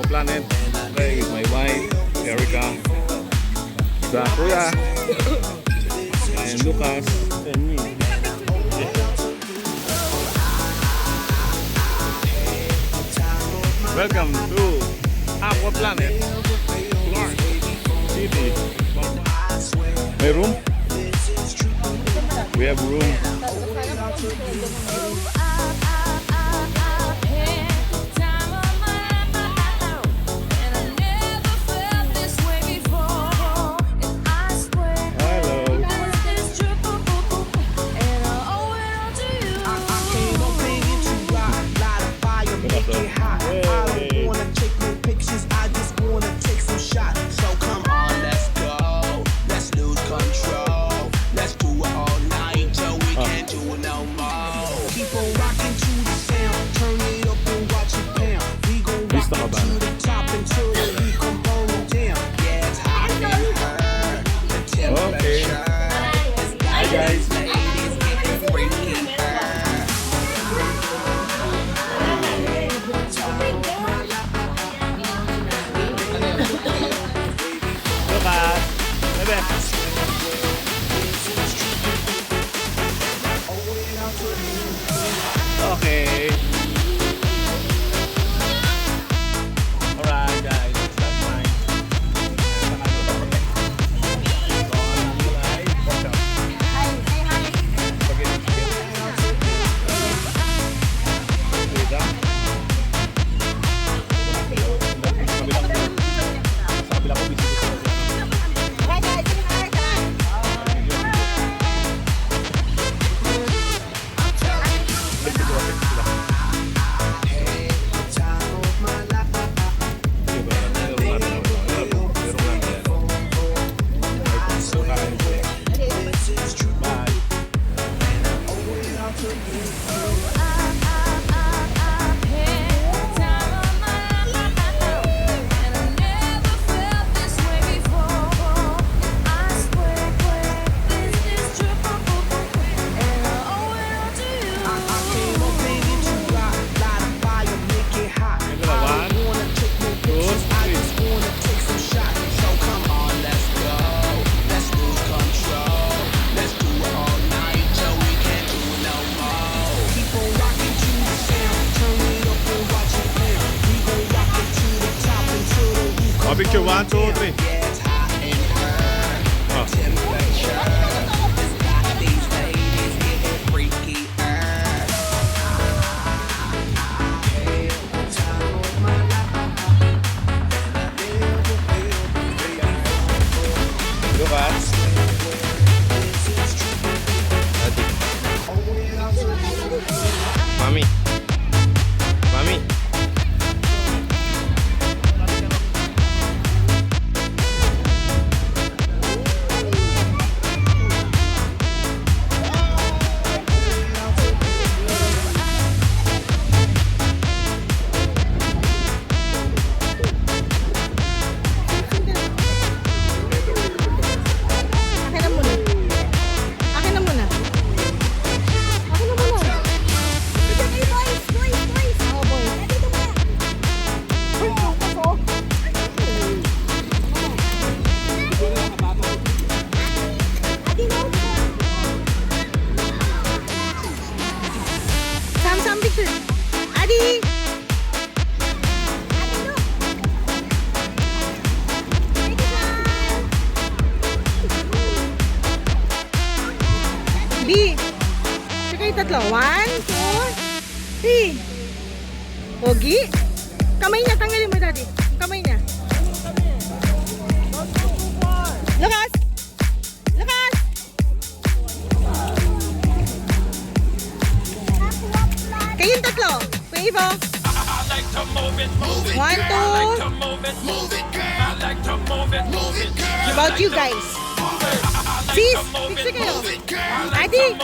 Planet. Okay, with my wife, Erica. The Kuya. And Lucas. And me. Welcome to Aqua Planet, Clark City. May room? We have room. Okay. Alright guys, that's fine. Picture 1, 2, 3. Lucas. Mami. Mami. Adi! B! Tsaka yung tatlo. 1, 2, 3. Pogi? Kamay niya, tanggalin mo daddy. Kamay niya. Lucas! Lucas! Kayong tatlo. Wave off. 1, 2. About you guys. Sis, picture kayo. Adi.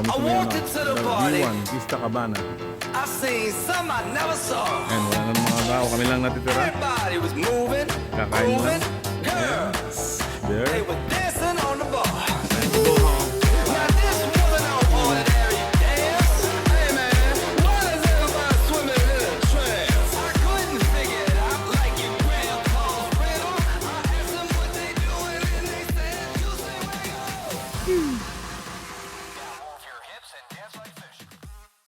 dito. May I tuloy walked into the party. V1, Vista Cabana. I seen some I never saw. Ayan, wala na ng mga tao. Kami lang natitira. Everybody was moving, Kakain lang. moving. Girls, There. they were dancing.